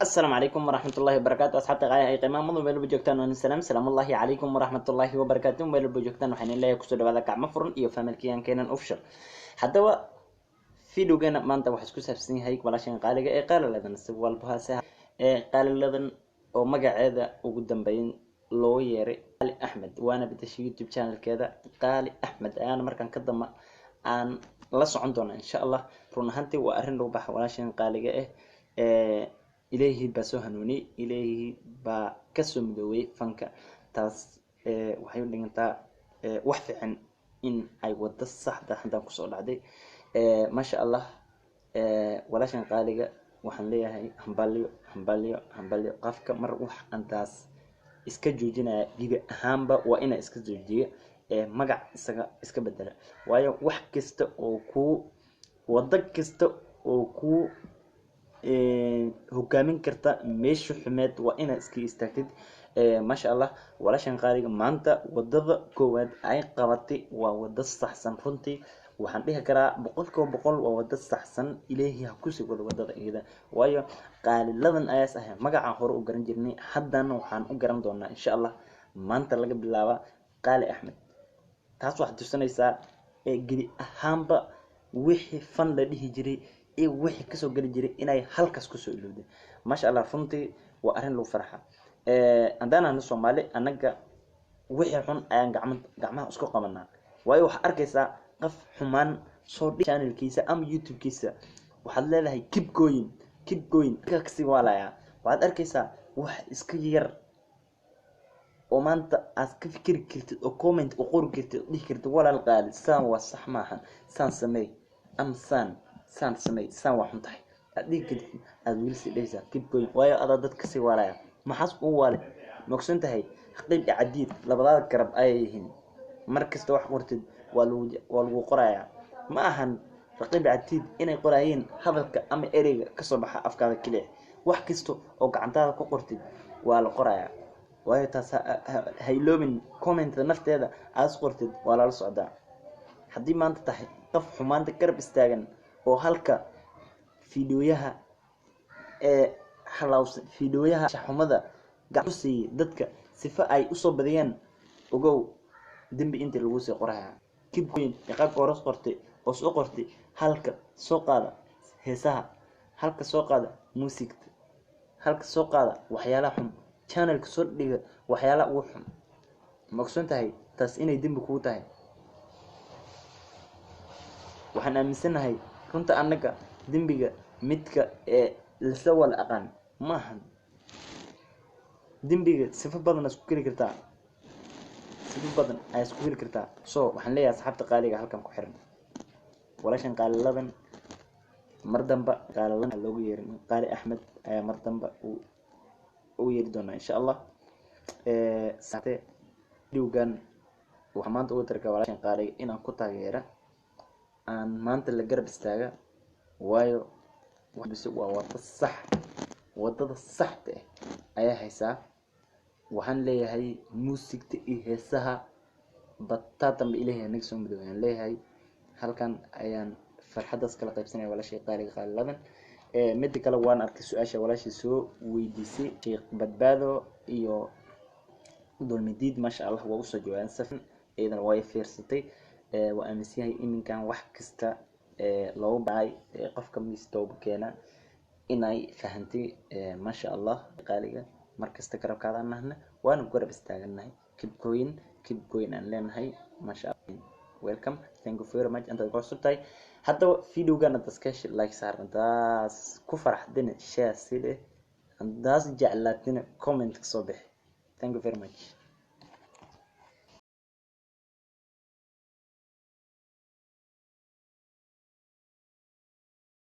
السلام عليكم ورحمة الله وبركاته أصحابتي غاية أي قيمة مضوا بيلو بجوكتان سلام الله عليكم ورحمة الله وبركاته بيلو بجوكتان وحين الله يكسر هذا كعب مفرن إيو فاملكيان كينان أوفشر حتى في لوجانا ما أنت وحسكو سافسين هيك ولا شيء قال إيه قال لذن السوال بهاسها قال لذن أو مجا هذا وقدام بين لويري قال أحمد وأنا بدش يوتيوب شانل كذا قال أحمد أنا مركان كذا ما أن لا عندنا إن شاء الله رونا هنتي وأرن لو بح ولا شيء قال إيه إلهي بسوا هنوني إلهي بكسر مدوي فانك تاس وحيو اللي أنت وحفي عن إن أي ود الصح ده حدا كسر عادي ما شاء الله ولا شيء قالقة وحن ليه هاي همبليو قفك مر وح أنتاس إسكجوجنا جيب هامبا وإنا إسكجوجي مجا إسكبدله ويا وح كست أو كو ودك كست أو كو hogaamin karta meesha xumeed waa inaad iska istaagtid maasha allah walaashan qaaliga maanta wadada koowaad ay qabatay waa wada saxsan runtii waxaan dhihi karaa boqol waa wada saxsan ilaahay ha ku sii wada wadada iyada waayo qaaliladan ayaas ah magaca hore u garan jirnay haddana waxaan u garan doonaa insha allah maanta laga bilaabo qaali axmed taas waxaad tusinaysaa gidi ahaanba wixii fan la dhihi jiray wixii kasoo gali jiray inay halkaas ku soo ilowday maasha allah runtii waa arin lagu farxa andana Soomaali anaga wixii xun ayaan gacmaha isku qabanaa waayo waxa arkaysaa qof xumaan soo dhig channelkiisa ama YouTube-kiisa waxaad leedahay keep going kaksi walaya waxaad arkaysaa wax iska yar oo maanta aad ka fikiri kartid oo comment u qori kartid dhihi kartid walaal qaali saan waa sax maahan saan sameey am saan samay saan wax xuntahay adii kadib aad wiilsi dhaysa keep going waayo ada dadka si walaya maxas u wale maqsan tahay qeyb cadiid labada garab ay yihiin markasta wax qortid waa lagu qorayaa ma ahan qeyb cadiid inay qorayeen hadalka ama ereyga ka soo baxa afkaada kaliya wax kasto oo gacantaada ku qortid waa la qorayaa waayo taas hayloobin comment nafteeda aad qortid waa la socdaa hadii maanta tahay qof xumaanta garab istaagan oo halka fiidiyoyaha halawsan fiidiyoyaha xumada gacsii dadka sifa ay u soo badiyaan ogow dambi inta lagu soo qorayaa kibkoyn yaqab qoros qortay oo soo qortay halka soo qaada heesaha halka soo qaada muusikada halka soo qaada waxyaalaha xun channelka soo dhiga waxyaalaha ugu xun maqsan tahay taas inay dambi ku tahay waxaan aaminsanahay runta anaga dambiga midka la soo wal aqaan maahan dambiga sifa badan isku keli kartaa ay isku keli kartaa soo waxaan leeyahay asxaabta qaaliga halkan ku xiran walaashan qaaliladan mar damba qaalilan loogu yeerin qaali axmed ayaa mar damba uu yeeri doona insha allah saate videogan waxaan maanta ugu tarka walaashan qaaliga inaan ku taageera aan maanta la garab istaaga waayo wax waa wadada saxda ayaa haysaa waxaan leeyahay muusikta iyo heesaha batatan ilaahay anaga soo midowaan leeyahay halkan ayaan farxadaas kala qaybsanaya walaashay qaaliga qaaliladan mid kale waan arkay su'aasha walaashay soo weydiisay sheekh badbaado iyo dulmidiid maasha allah waa u soo jawaabeen safan idan way fiirsatay waa aaminsanyahay iminkan wax kasta loo baay qofka miistoob keena inay fahantay maasha allah qaaliga markasta garabkaada nahna waan garab istaaganahay keep going aan leenahay maasha allah welcome thank you very much anta ku subtay hadda videogan dadkash like saarantaas ku faraxdina share sida andaas jeclaatina comment soo bixi thank you very much